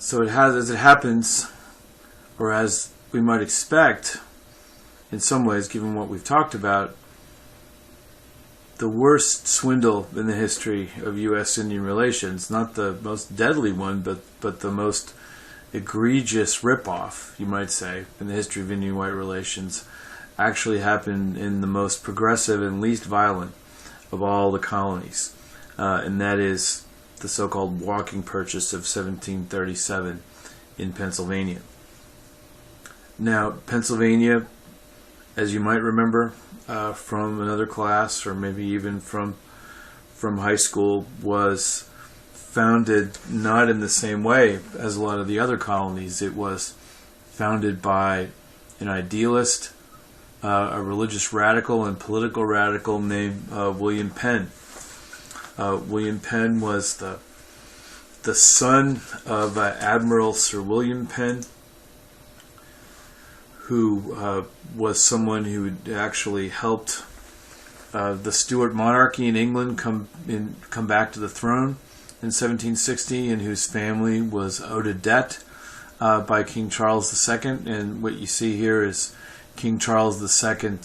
So as it happens, or as we might expect, in some ways, given what we've talked about, the worst swindle in the history of U.S.-Indian relations, not the most deadly one, but the most egregious ripoff, you might say, in the history of Indian-white relations, actually happened in the most progressive and least violent of all the colonies, and that is the so-called walking purchase of 1737 in Pennsylvania. Now, Pennsylvania, as you might remember from another class, or maybe even from high school, was founded not in the same way as a lot of the other colonies. It was founded by an idealist, a religious radical and political radical named William Penn. William Penn was the son of Admiral Sir William Penn, who was someone who had actually helped the Stuart monarchy in England come back to the throne in 1760, and whose family was owed a debt by King Charles II. And what you see here is King Charles II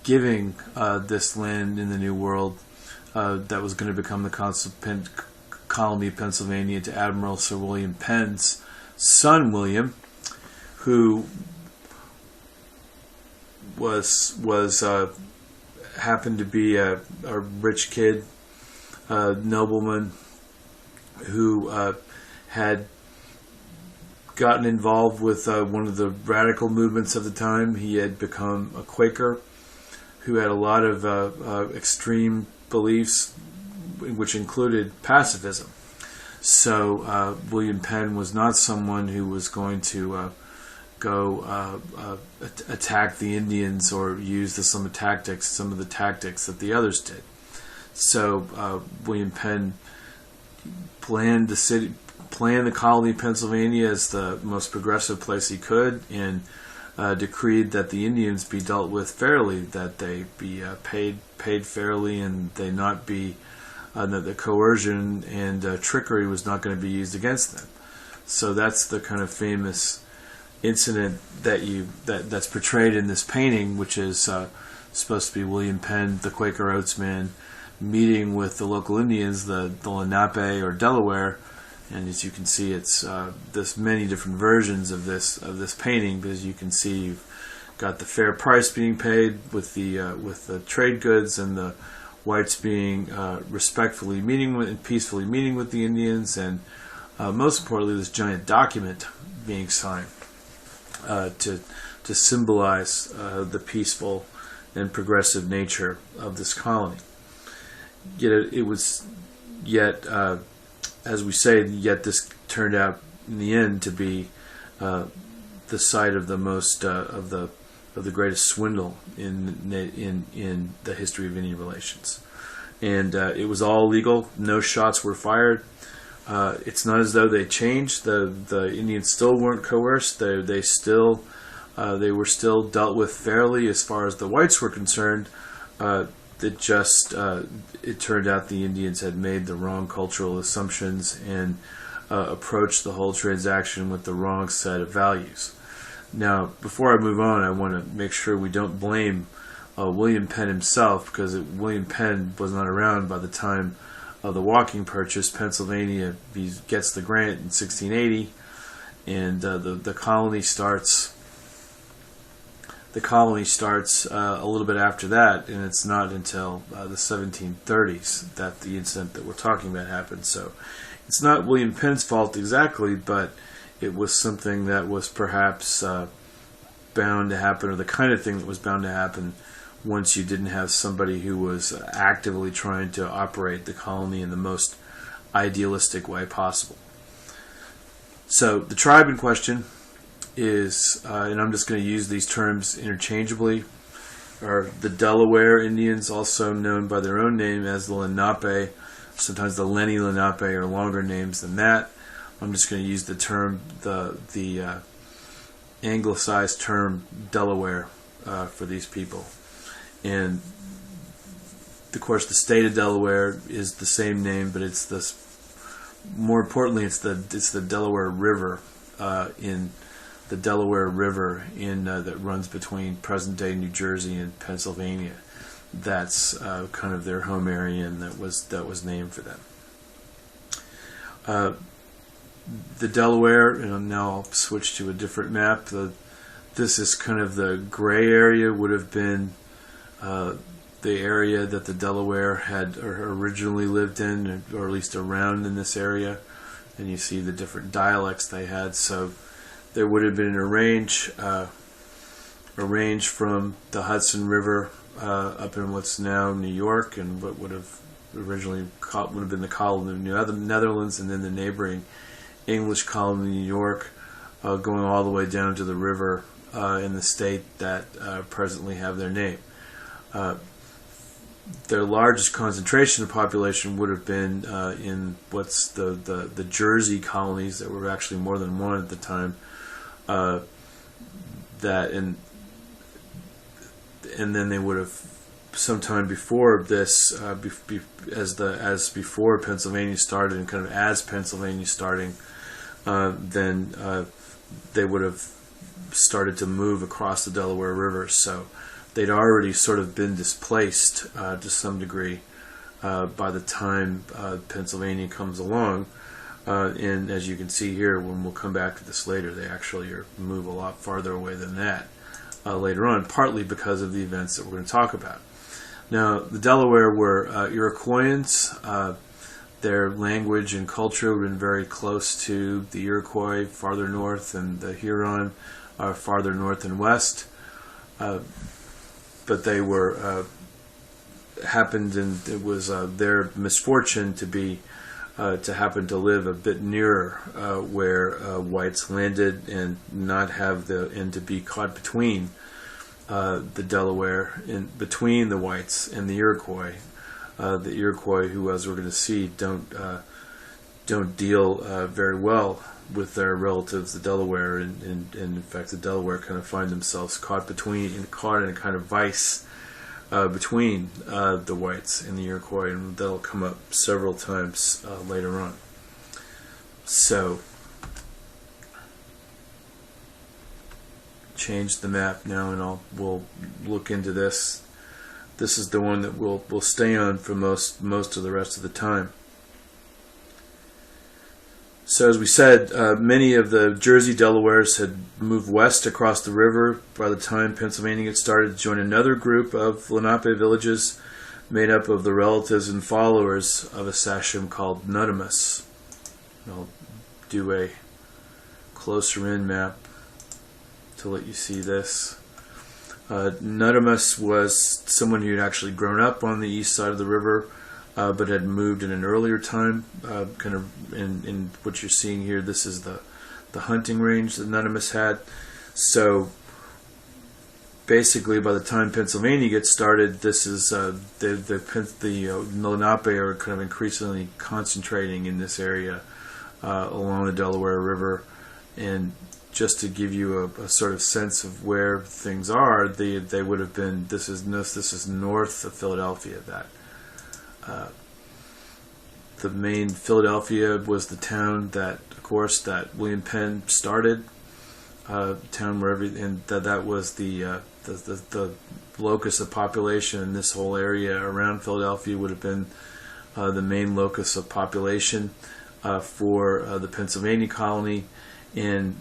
giving this land in the New World that was going to become the consequent colony of Pennsylvania to Admiral Sir William Penn's son William, who was happened to be a rich kid, nobleman, who had gotten involved with one of the radical movements of the time. He had become a Quaker who had a lot of extreme beliefs, which included pacifism. So William Penn was not someone who was going to go attack the Indians or use some of the tactics that the others did. So William Penn planned the colony of Pennsylvania as the most progressive place he could, and decreed that the Indians be dealt with fairly, that they be paid fairly, and they not be that the coercion and trickery was not going to be used against them. So that's the kind of famous incident that's portrayed in this painting, which is supposed to be William Penn, the Quaker Oats man, meeting with the local Indians, the Lenape or Delaware. And as you can see, it's there's many different versions of this painting, because you can see you've got the fair price being paid with the trade goods, and the whites being respectfully meeting with and peacefully meeting with the Indians, and most importantly, this giant document being signed to symbolize the peaceful and progressive nature of this colony. As we say, yet this turned out in the end to be the site of the most of the greatest swindle in the history of Indian relations, and it was all legal. No shots were fired. It's not as though they changed. The Indians still weren't coerced. They were still dealt with fairly as far as the whites were concerned. It turned out the Indians had made the wrong cultural assumptions and approached the whole transaction with the wrong set of values. Now, before I move on, I want to make sure we don't blame William Penn himself, because William Penn was not around by the time of the walking purchase. Pennsylvania gets the grant in 1680, and the colony starts. The colony starts a little bit after that, and it's not until the 1730s that the incident that we're talking about happened. So it's not William Penn's fault exactly, but it was something that was perhaps bound to happen, or the kind of thing that was bound to happen once you didn't have somebody who was actively trying to operate the colony in the most idealistic way possible. So the tribe in question is, and I'm just going to use these terms interchangeably, are the Delaware Indians, also known by their own name as the Lenape, sometimes the Lenni Lenape, or longer names than that. I'm just going to use the term, the anglicized term Delaware for these people. And of course the state of Delaware is the same name, but it's this more importantly, it's the Delaware River in the Delaware River in that runs between present-day New Jersey and Pennsylvania. That's kind of their home area, and that was named for them. The Delaware, and now I'll switch to a different map. This is kind of the gray area, would have been the area that the Delaware had originally lived in, or at least around in this area. And you see the different dialects they had. So there would have been a range from the Hudson River up in what's now New York, and what would have originally would have been the colony of the Netherlands, and then the neighboring English colony of New York, going all the way down to the river in the state that presently have their name. Their largest concentration of population would have been in what's the Jersey colonies. There were actually more than one at the time. And then they would have sometime before this, as before Pennsylvania started, and kind of as Pennsylvania starting, then they would have started to move across the Delaware River. So they'd already sort of been displaced to some degree by the time Pennsylvania comes along. And as you can see here, when we'll come back to this later, they actually move a lot farther away than that later on, partly because of the events that we're going to talk about. Now, the Delaware were Iroquoians. Their language and culture would have been very close to the Iroquois farther north, and the Huron farther north and west. But they were happened, and it was their misfortune to happen to live a bit nearer where whites landed, and to be caught between the Delaware, between the whites and the Iroquois. The Iroquois, who, as we're going to see, don't deal very well with their relatives, the Delaware, and in fact, the Delaware kind of find themselves caught in a kind of vice between the whites and the Iroquois, and that'll come up several times later on. So, change the map now, and we'll look into this. This is the one that we'll stay on for most of the rest of the time. So as we said, many of the Jersey Delawares had moved west across the river by the time Pennsylvania had started to join another group of Lenape villages made up of the relatives and followers of a sachem called Nutimus. I'll do a closer in map to let you see this. Nutimus was someone who had actually grown up on the east side of the river, but had moved in an earlier time. Kind of in what you're seeing here, this is the hunting range that Nutimus had. So basically, by the time Pennsylvania gets started, this is the Lenape are kind of increasingly concentrating in this area along the Delaware River. And just to give you a sort of sense of where things are, they would have been. This is north of Philadelphia. The main Philadelphia was the town that, of course, that William Penn started. Town where that was the locus of population, and this whole area around Philadelphia would have been the main locus of population for the Pennsylvania colony. And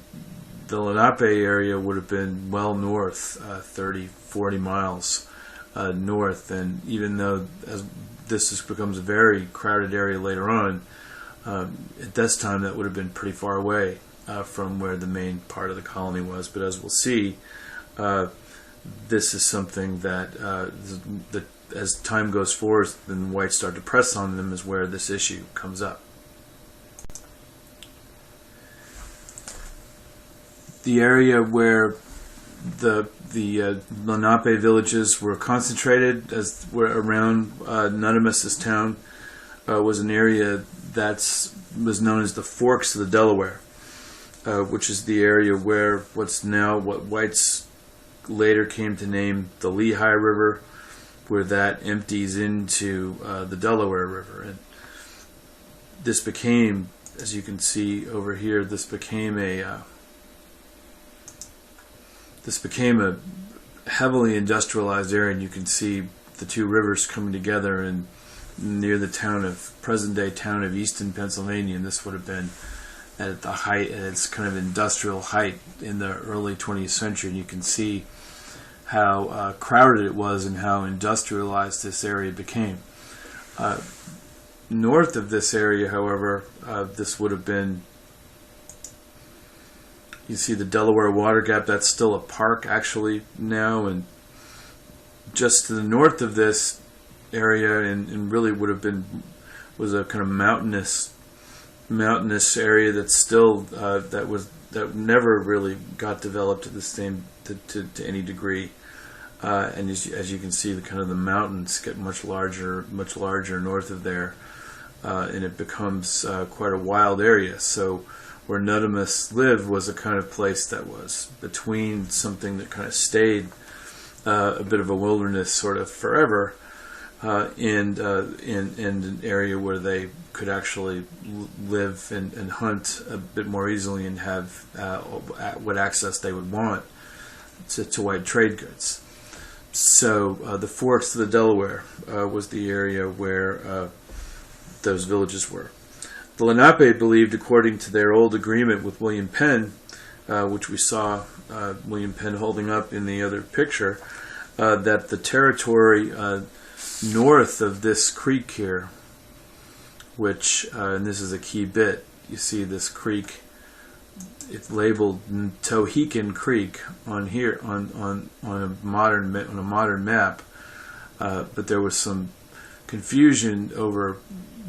the Lenape area would have been well north, 30-40 miles north. And even though as this becomes a very crowded area later on, at this time that would have been pretty far away from where the main part of the colony was. But as we'll see, this is something that as time goes forward and whites start to press on them, is where this issue comes up. The area where the Lenape villages were concentrated, were around Nutimus's town, was an area that was known as the Forks of the Delaware, which is the area where what whites later came to name the Lehigh River, where that empties into the Delaware River. And this became, as you can see over here, this became a heavily industrialized area, and you can see the two rivers coming together and near the present-day town of Easton, Pennsylvania, and this would have been at its kind of industrial height in the early 20th century. And you can see how crowded it was and how industrialized this area became. North of this area, however, this would have been, you see the Delaware Water Gap. That's still a park actually now, and just to the north of this area, and really would have been, was a kind of mountainous area that's still that never really got developed to the same to any degree. And as you can see, the mountains get much larger north of there, and it becomes quite a wild area. So where Nudimus lived was a kind of place that was between something that kind of stayed a bit of a wilderness sort of forever, and an area where they could actually live and hunt a bit more easily and have what access they would want to white trade goods. So the forks of the Delaware was the area where those villages were. The Lenape believed, according to their old agreement with William Penn, which we saw William Penn holding up in the other picture, that the territory north of this creek here, which, and this is a key bit, you see this creek, it's labeled Tohickon Creek on here on a modern map, but there was some confusion over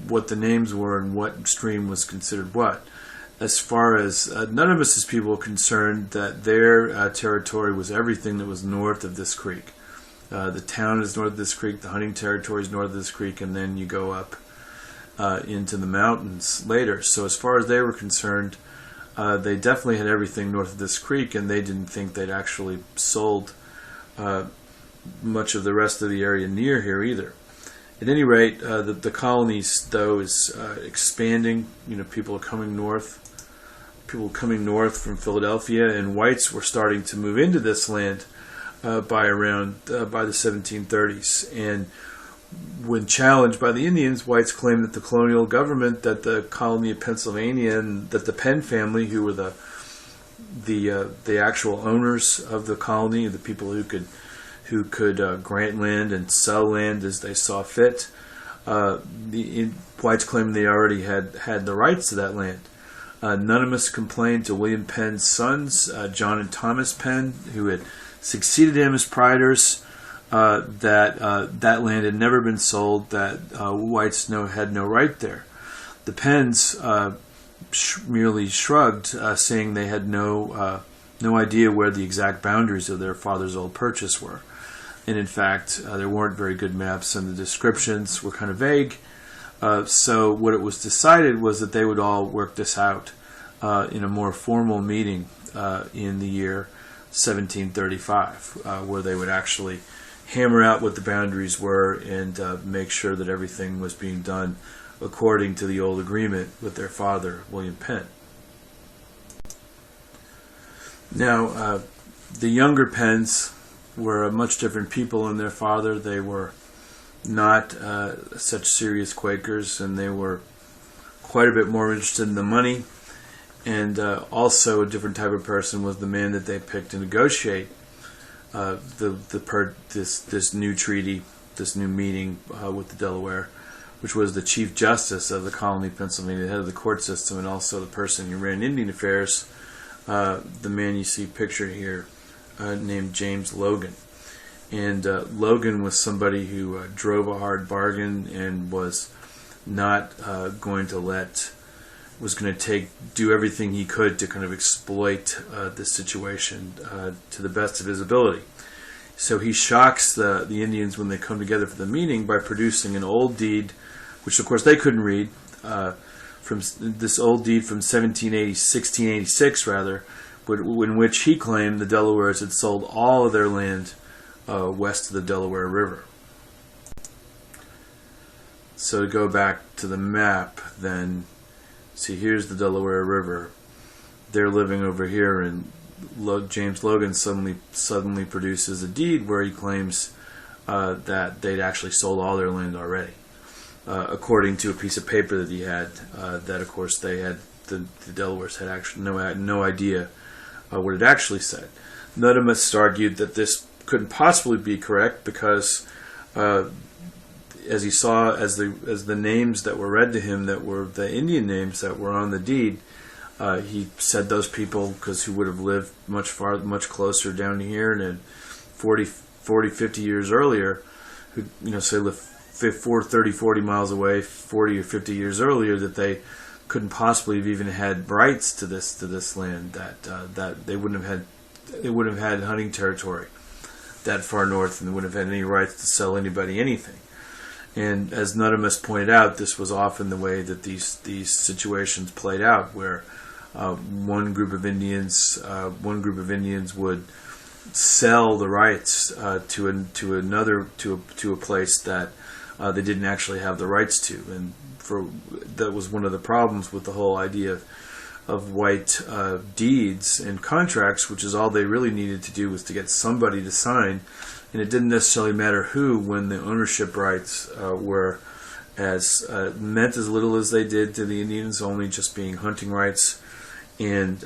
what the names were and what stream was considered what. As far as none of us as people were concerned, that their territory was everything that was north of this creek. The town is north of this creek, the hunting territory is north of this creek, and then you go up into the mountains later. So as far as they were concerned, they definitely had everything north of this creek, and they didn't think they'd actually sold much of the rest of the area near here either. At any rate, the colonies, though, is expanding. People are coming north. People coming north from Philadelphia, and whites were starting to move into this land by the 1730s. And when challenged by the Indians, whites claimed that the colonial government, that the colony of Pennsylvania, and that the Penn family, who were the actual owners of the colony, the people who could grant land and sell land as they saw fit. The whites claimed they already had the rights to that land. Nudimus complained to William Penn's sons, John and Thomas Penn, who had succeeded him as praetors, that land had never been sold, that whites had no right there. The Penns merely shrugged, saying they had no idea where the exact boundaries of their father's old purchase were. And in fact, there weren't very good maps, and the descriptions were kind of vague. So what it was decided was that they would all work this out in a more formal meeting in the year 1735, where they would actually hammer out what the boundaries were and make sure that everything was being done according to the old agreement with their father, William Penn. Now, the younger Penns were much different people than their father. They were not such serious Quakers, and they were quite a bit more interested in the money. And also a different type of person was the man that they picked to negotiate this new treaty, this new meeting with the Delaware, which was the Chief Justice of the colony of Pennsylvania, the head of the court system, and also the person who ran Indian affairs, the man you see pictured here, named James Logan. And Logan was somebody who drove a hard bargain and was not going to do everything he could to kind of exploit this situation to the best of his ability. So he shocks the Indians when they come together for the meeting by producing an old deed, which of course they couldn't read, from this old deed from 1686 rather, in which he claimed the Delawares had sold all of their land west of the Delaware River. So to go back to the map, then see, here's the Delaware River. They're living over here, and James Logan suddenly produces a deed where he claims that they'd actually sold all their land already, according to a piece of paper that he had. That, of course, the Delawares had actually no idea what it actually said. Nuttamists argued that this couldn't possibly be correct because, as he saw, as the names that were read to him, that were the Indian names that were on the deed, he said those people, because who would have lived much closer down here, and 40, 50 years earlier, who, say lived 30, 40 miles away, 40 or 50 years earlier, that they couldn't possibly have even had rights to this land, that they wouldn't have had hunting territory that far north, and they wouldn't have had any rights to sell anybody anything. And as Nuttamists pointed out, this was often the way that these situations played out, where one group of Indians would sell the rights to a place that they didn't actually have the rights to, and that was one of the problems with the whole idea of white deeds and contracts, which is all they really needed to do was to get somebody to sign, and it didn't necessarily matter who, when the ownership rights were meant as little as they did to the Indians, only just being hunting rights, and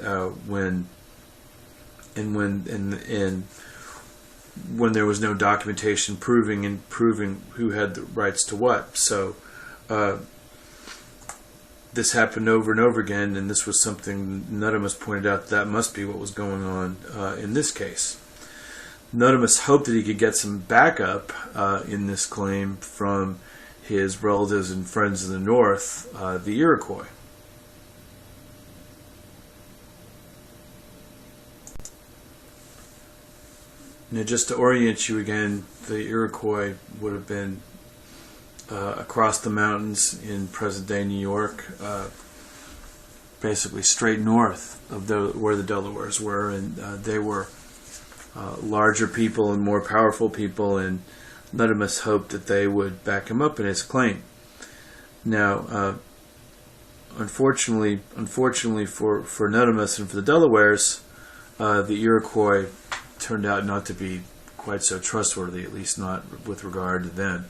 when there was no documentation proving who had the rights to what. So this happened over and over again, and this was something Nuttamists pointed out that must be what was going on in this case. Nuttamists hoped that he could get some backup in this claim from his relatives and friends in the north, the Iroquois. Now, just to orient you again, the Iroquois would have been across the mountains in present-day New York, basically straight north of where the Delawares were, and they were larger people and more powerful people, and Nuttamists hoped that they would back him up in his claim. Now, unfortunately for Nuttamists and for the Delawares, the Iroquois turned out not to be quite so trustworthy, at least not with regard to them,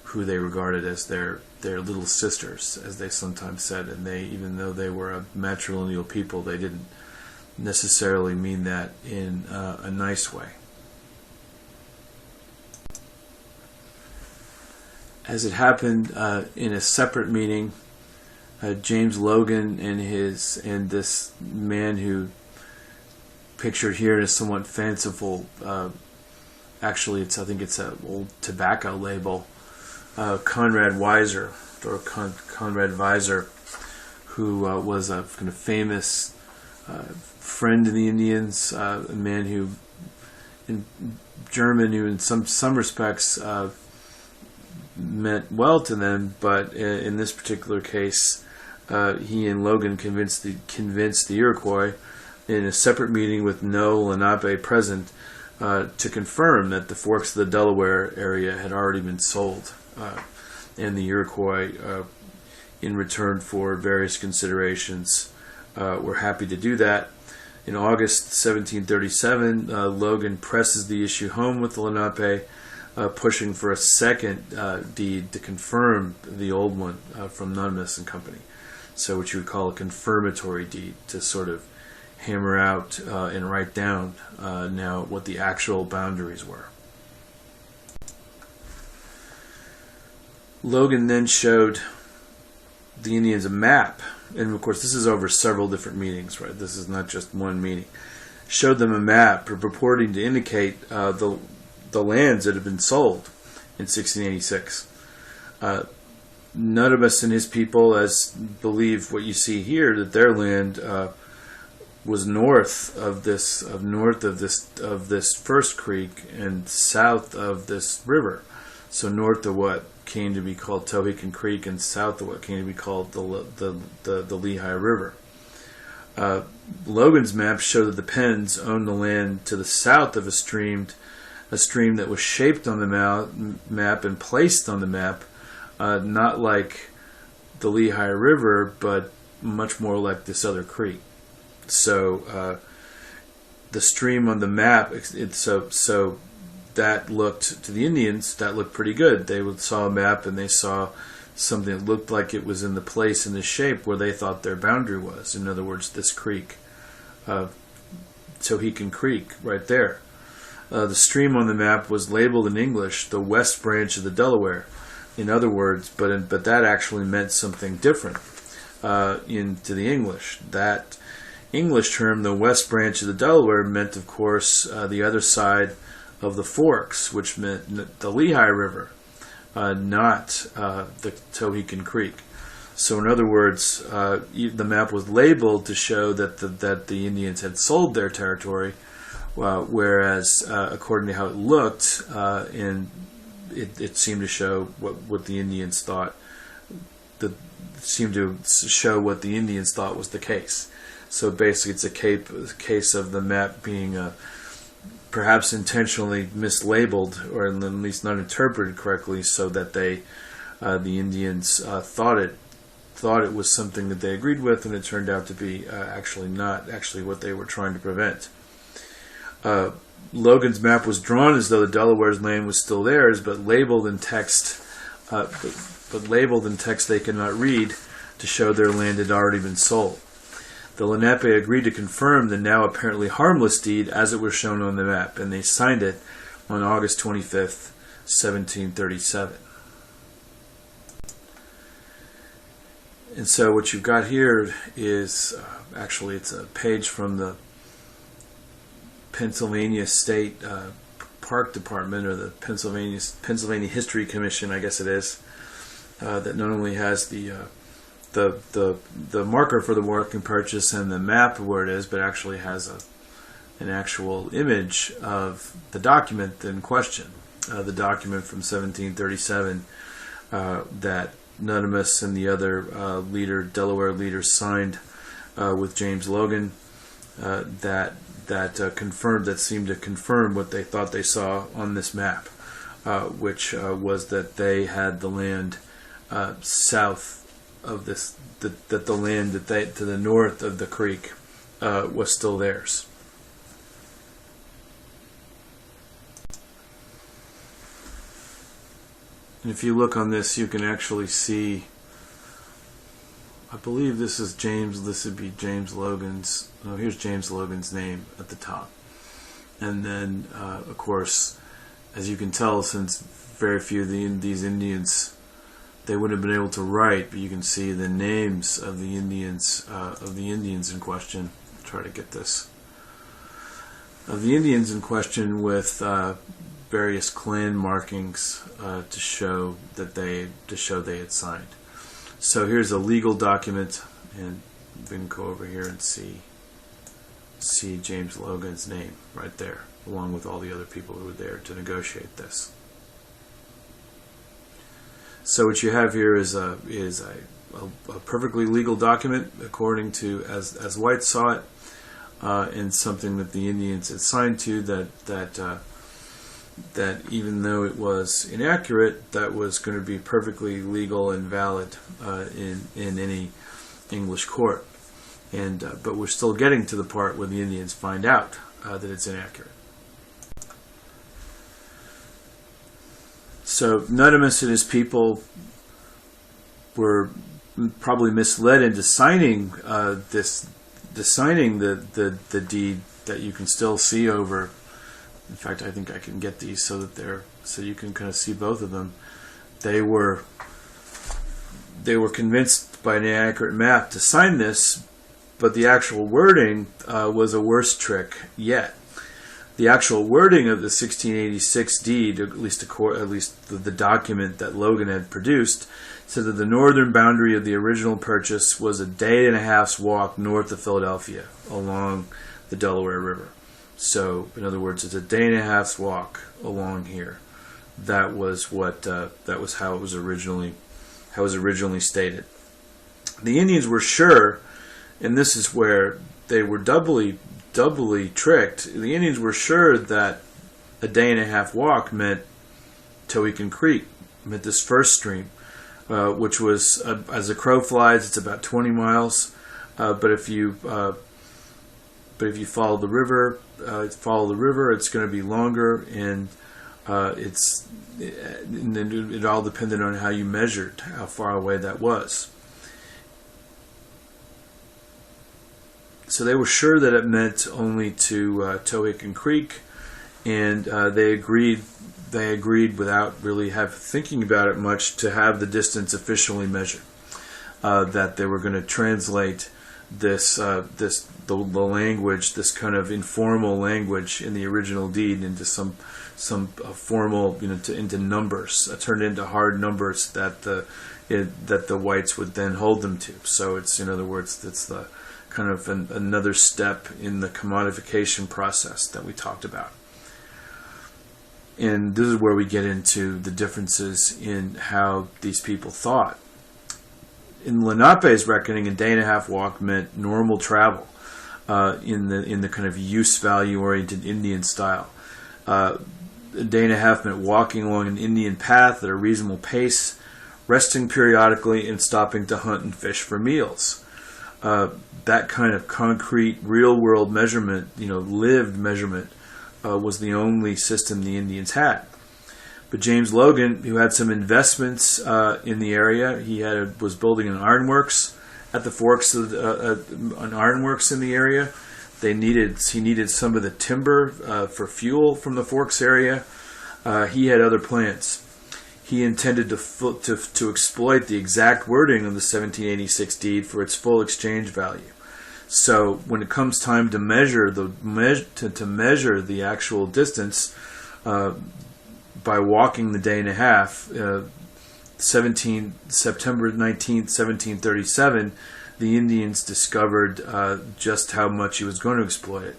who they regarded as their little sisters, as they sometimes said, and even though they were a matrilineal people, they didn't necessarily mean that in a nice way. As it happened in a separate meeting, James Logan and this man who pictured here is somewhat fanciful. Actually, I think it's an old tobacco label. Conrad Weiser, or Conrad Weiser, who was a kind of famous friend of the Indians, a man who, in German, who in some respects meant well to them, but in this particular case, he and Logan convinced the Iroquois in a separate meeting with no Lenape present to confirm that the forks of the Delaware area had already been sold, and the Iroquois, in return for various considerations, were happy to do that. In August 1737, Logan presses the issue home with the Lenape, pushing for a second deed to confirm the old one from Nuttamists and Company. So what you would call a confirmatory deed, to sort of hammer out and write down now what the actual boundaries were. Logan then showed the Indians a map, and of course this is over several different meetings, right? This is not just one meeting. Showed them a map purporting to indicate the lands that had been sold in 1686. Nuttamists and his people believe what you see here, that their land was north of this first creek and south of this river. So north of what came to be called Tohickon Creek and south of what came to be called the Lehigh River. Logan's map showed that the Penns owned the land to the south of a stream that was shaped on the map and placed on the map not like the Lehigh River, but much more like this other creek. So the stream on the map, so that looked, to the Indians, that looked pretty good. They saw a map and they saw something that looked like it was in the place, in the shape where they thought their boundary was. In other words, this creek, Tohickon Creek, right there. The stream on the map was labeled in English the West Branch of the Delaware. In other words, but that actually meant something different into the English. That English term, the West Branch of the Delaware, meant, of course, the other side of the forks, which meant the Lehigh River, not the Tohickon Creek. So, in other words, the map was labeled to show that the Indians had sold their territory, whereas, according to how it looked, it seemed to show what the Indians thought. Seemed to show what the Indians thought was the case. So basically, it's a case of the map being perhaps intentionally mislabeled, or at least not interpreted correctly, so that the Indians thought it was something that they agreed with, and it turned out to be actually not actually what they were trying to prevent. Logan's map was drawn as though the Delaware's land was still theirs, but labeled in text. But labeled in text they could not read, to show their land had already been sold. The Lenape agreed to confirm the now apparently harmless deed as it was shown on the map, and they signed it on August 25th, 1737. And so what you've got here is, actually it's a page from the Pennsylvania State Park Department, or the Pennsylvania History Commission, I guess it is, that not only has the marker for the working purchase and the map of where it is, but actually has an actual image of the document in question, the document from 1737 that Nudimus and the other Delaware leaders signed with James Logan, that seemed to confirm what they thought they saw on this map, which was that they had the land south of this, that the land to the north of the creek was still theirs. And if you look on this, you can actually see, I believe this would be James Logan's, here's James Logan's name at the top. And then, of course, as you can tell, since very few of these Indians, they wouldn't have been able to write, but you can see the names of the Indians in question. I'll try to get this. Of the Indians in question, with various clan markings to show they had signed. So here's a legal document, and we can go over here and see James Logan's name right there, along with all the other people who were there to negotiate this. So what you have here is a perfectly legal document, according to as White saw it, and something that the Indians had signed to, that even though it was inaccurate, that was going to be perfectly legal and valid in any English court. And but we're still getting to the part where the Indians find out that it's inaccurate. So Nudimus and his people were probably misled into signing the deed that you can still see over. In fact, I think I can get these so you can kind of see both of them. They were convinced by an inaccurate map to sign this, but the actual wording was a worse trick yet. The actual wording of the 1686 deed, at least the document that Logan had produced, said that the northern boundary of the original purchase was a day and a half's walk north of Philadelphia along the Delaware River. So, in other words, it's a day and a half's walk along here. That was how it was originally stated. The Indians were sure, and this is where they were doubly tricked. The Indians were sure that a day and a half walk meant Tohickon Creek, meant this first stream, which was, as a crow flies, it's about 20 miles. But if you follow the river, it's going to be longer, and it all depended on how you measured how far away that was. So they were sure that it meant only to Tohickon Creek, and they agreed without really thinking about it much to have the distance officially measured. That they were going to translate the language, this kind of informal language in the original deed, into some formal, into numbers, turned into hard numbers that the whites would then hold them to. So it's, in other words, it's the kind of another step in the commodification process that we talked about. And this is where we get into the differences in how these people thought. In Lenape's reckoning, a day-and-a-half walk meant normal travel in the kind of use value oriented Indian style. A day-and-a-half meant walking along an Indian path at a reasonable pace, resting periodically, and stopping to hunt and fish for meals. That kind of concrete, real-world measurement, lived measurement, was the only system the Indians had. But James Logan, who had some investments in the area, was building an ironworks at the forks, an ironworks in the area. He needed some of the timber for fuel from the forks area. He had other plans. He intended to exploit the exact wording of the 1786 deed for its full exchange value. So when it comes time to measure the actual distance by walking the day and a half, September 19th, 1737, the Indians discovered just how much he was going to exploit it.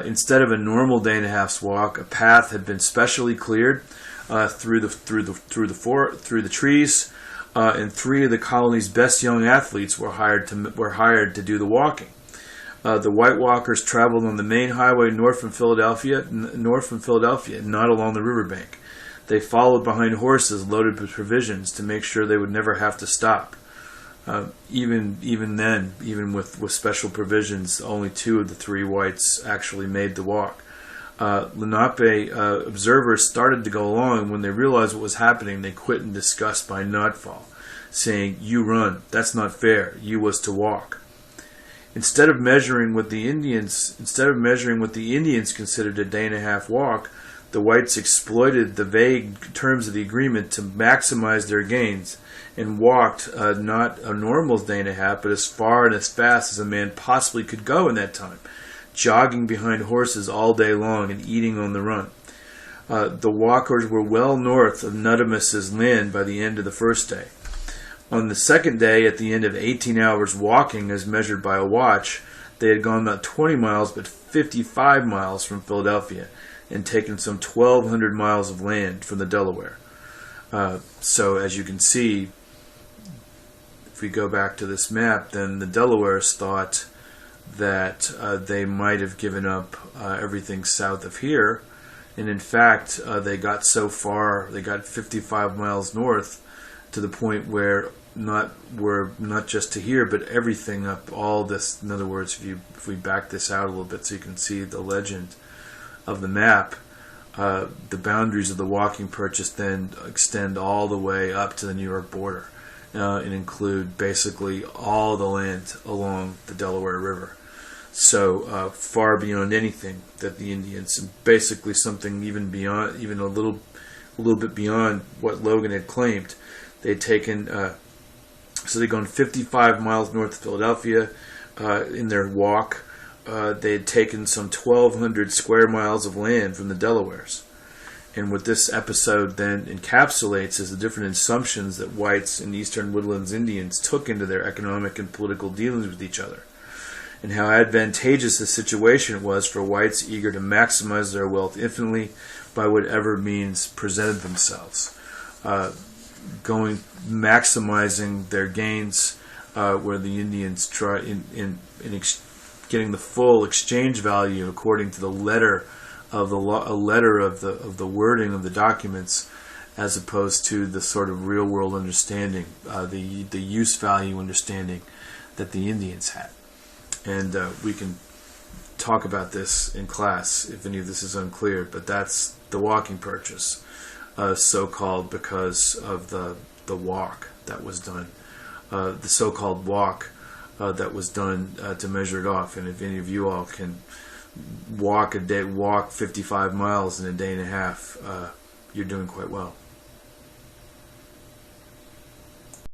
Instead of a normal day and a half's walk, a path had been specially cleared through the trees, and 3 of the colony's best young athletes were hired to do the walking. The White Walkers traveled on the main highway north from Philadelphia, not along the riverbank. They followed behind horses loaded with provisions to make sure they would never have to stop. Even with special provisions, only 2 of the 3 whites actually made the walk. Lenape observers started to go along. When they realized what was happening, they quit in disgust by nightfall, saying, "You run. That's not fair. You was to walk." Instead of measuring what the Indians considered a day and a half walk, the whites exploited the vague terms of the agreement to maximize their gains, and walked not a normal day and a half, but as far and as fast as a man possibly could go in that time, jogging behind horses all day long and eating on the run. The walkers were well north of Nuttamus's land by the end of the first day. On the second day, at the end of 18 hours walking as measured by a watch, they had gone not 20 miles but 55 miles from Philadelphia and taken some 1,200 miles of land from the Delaware. So as you can see, if we go back to this map, then the Delawares thought that they might have given up everything south of here, and in fact they got so far, they got 55 miles north, to the point where not just to here, but everything up all this. In other words, if we back this out a little bit so you can see the legend of the map, the boundaries of the walking purchase then extend all the way up to the New York border and include basically all the land along the Delaware River. So far beyond anything that the Indians, basically something even a little bit beyond what Logan had claimed. They'd taken, so they'd gone 55 miles north of Philadelphia in their walk. They had taken some 1,200 square miles of land from the Delawares. And what this episode then encapsulates is the different assumptions that whites and Eastern Woodlands Indians took into their economic and political dealings with each other, and how advantageous the situation was for whites eager to maximize their wealth infinitely by whatever means presented themselves. Maximizing their gains, where the Indians try in getting the full exchange value according to the letter of the wording of the documents, as opposed to the sort of real world understanding, the use value understanding that the Indians had. And we can talk about this in class if any of this is unclear, but that's the walking purchase, so-called because of the walk that was done, the so-called walk that was done to measure it off. And if any of you all can walk 55 miles in a day and a half, you're doing quite well.